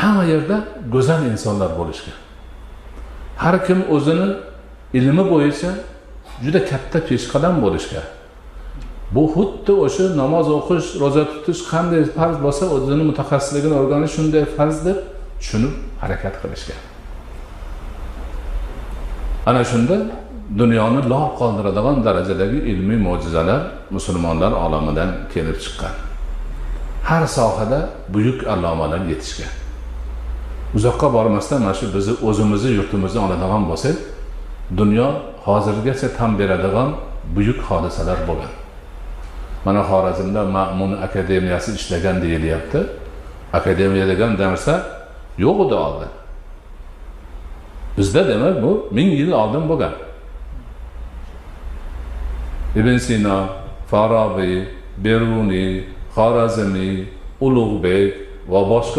hamma yerda go'zal insonlar bo'lishgan. Har kim o'zini ilmi bo'yicha juda katta peshqadam bo'lishgan. Bu xuddi o'sha namoz o'qish, roza tutish qanday farz bo'lsa, o'zini mutaxassisligini o'rganish shunday farz deb tushunib harakat qilishgan. Ana shunda dunyoni lol qoldiradigan darajadagi ilmiy mo'jizalar musulmonlar olamidan kelib chiqqan. Har sohada buyuk allomalar yetishgan. Uzoqqa bormasdan mana shu bizni o'zimizni yurtimizni oladigan bo'lsak, dunyo hozirgacha tan beradigan buyuk hodisalar bo'lgan. Mana Xorazmda Ma'mun akademiyasi ishlagan deyilyapti. Akademiya degan narsa yo'q edi oldin. Bizda demak bu 1000 yil oldin bo'lgan. Ibn Sino, Farabi, Beruniy, Xorazmiy, Ulug'bek va boshqa